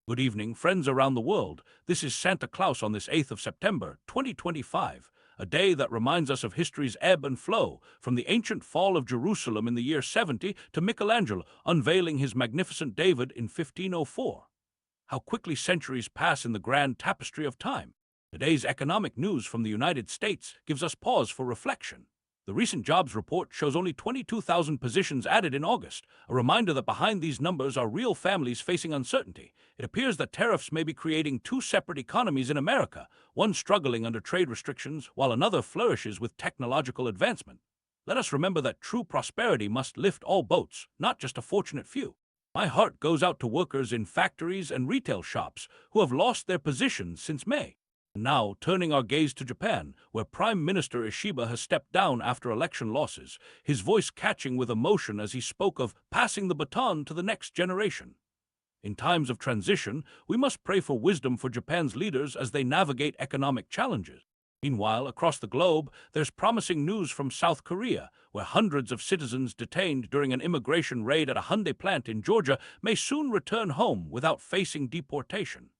Good evening, friends around the world. This is Santa Claus on this 8th of September, 2025, a day that reminds us of history's ebb and flow, from the ancient fall of Jerusalem in the year 70 to Michelangelo unveiling his magnificent David in 1504. How quickly centuries pass in the grand tapestry of time. Today's economic news from the United States gives us pause for reflection. The recent jobs report shows only 22,000 positions added in August, a reminder that behind these numbers are real families facing uncertainty. It appears that tariffs may be creating two separate economies in America, one struggling under trade restrictions while another flourishes with technological advancement. Let us remember that true prosperity must lift all boats, not just a fortunate few. My heart goes out to workers in factories and retail shops who have lost their positions since May. Now, turning our gaze to Japan, where Prime Minister Ishiba has stepped down after election losses, his voice catching with emotion as he spoke of passing the baton to the next generation. In times of transition, we must pray for wisdom for Japan's leaders as they navigate economic challenges. Meanwhile, across the globe, there's promising news from South Korea, where hundreds of citizens detained during an immigration raid at a Hyundai plant in Georgia may soon return home without facing deportation.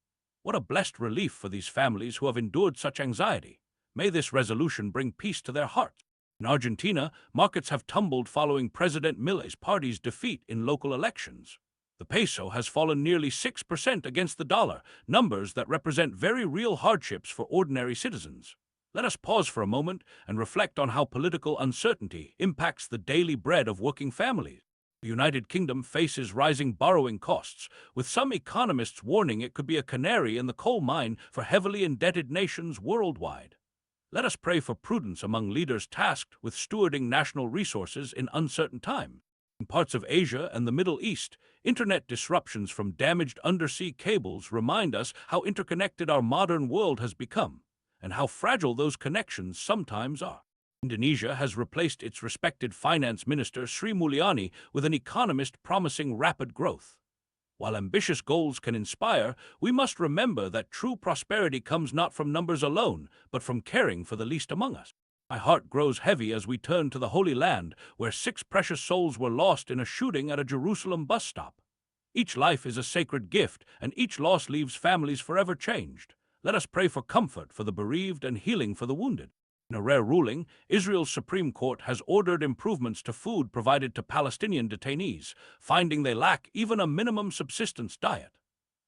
What a blessed relief for these families who have endured such anxiety. May this resolution bring peace to their hearts. In Argentina, markets have tumbled following President Milei's party's defeat in local elections. The peso has fallen nearly 6% against the dollar, numbers that represent very real hardships for ordinary citizens. Let us pause for a moment and reflect on how political uncertainty impacts the daily bread of working families. The United Kingdom faces rising borrowing costs, with some economists warning it could be a canary in the coal mine for heavily indebted nations worldwide. Let us pray for prudence among leaders tasked with stewarding national resources in uncertain times. In parts of Asia and the Middle East, internet disruptions from damaged undersea cables remind us how interconnected our modern world has become, and how fragile those connections sometimes are. Indonesia has replaced its respected finance minister Sri Mulyani with an economist promising rapid growth. While ambitious goals can inspire, we must remember that true prosperity comes not from numbers alone, but from caring for the least among us. My heart grows heavy as we turn to the Holy Land, where 6 precious souls were lost in a shooting at a Jerusalem bus stop. Each life is a sacred gift, and each loss leaves families forever changed. Let us pray for comfort for the bereaved and healing for the wounded. In a rare ruling, Israel's Supreme Court has ordered improvements to food provided to Palestinian detainees, finding they lack even a minimum subsistence diet.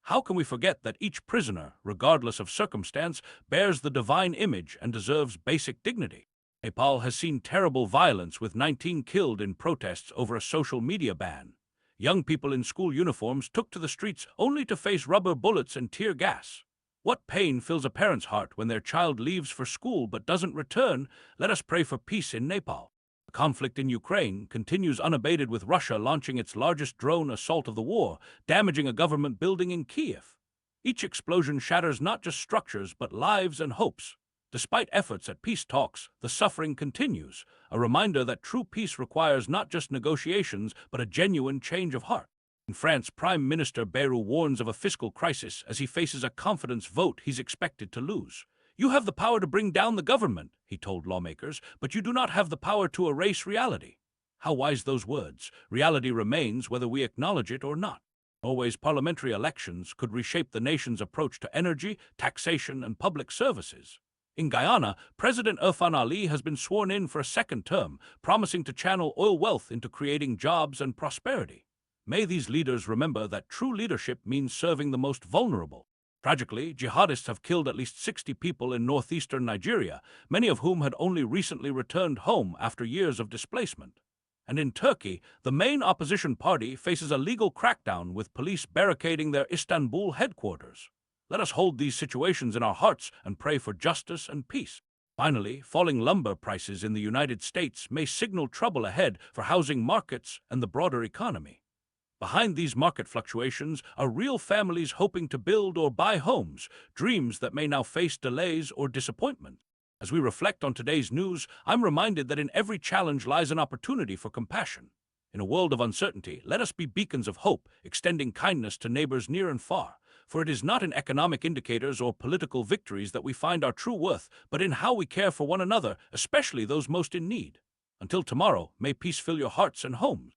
How can we forget that each prisoner, regardless of circumstance, bears the divine image and deserves basic dignity? Nepal has seen terrible violence with 19 killed in protests over a social media ban. Young people in school uniforms took to the streets only to face rubber bullets and tear gas. What pain fills a parent's heart when their child leaves for school but doesn't return? Let us pray for peace in Nepal. The conflict in Ukraine continues unabated, with Russia launching its largest drone assault of the war, damaging a government building in Kiev. Each explosion shatters not just structures but lives and hopes. Despite efforts at peace talks, the suffering continues, a reminder that true peace requires not just negotiations but a genuine change of heart. In France, Prime Minister Bayrou warns of a fiscal crisis as he faces a confidence vote he's expected to lose. "You have the power to bring down the government," he told lawmakers, "but you do not have the power to erase reality." How wise those words. Reality remains whether we acknowledge it or not. Norway's parliamentary elections could reshape the nation's approach to energy, taxation, and public services. In Guyana, President Irfan Ali has been sworn in for a second term, promising to channel oil wealth into creating jobs and prosperity. May these leaders remember that true leadership means serving the most vulnerable. Tragically, jihadists have killed at least 60 people in northeastern Nigeria, many of whom had only recently returned home after years of displacement. And in Turkey, the main opposition party faces a legal crackdown, with police barricading their Istanbul headquarters. Let us hold these situations in our hearts and pray for justice and peace. Finally, falling lumber prices in the United States may signal trouble ahead for housing markets and the broader economy. Behind these market fluctuations are real families hoping to build or buy homes, dreams that may now face delays or disappointment. As we reflect on today's news, I'm reminded that in every challenge lies an opportunity for compassion. In a world of uncertainty, let us be beacons of hope, extending kindness to neighbors near and far. For it is not in economic indicators or political victories that we find our true worth, but in how we care for one another, especially those most in need. Until tomorrow, may peace fill your hearts and homes.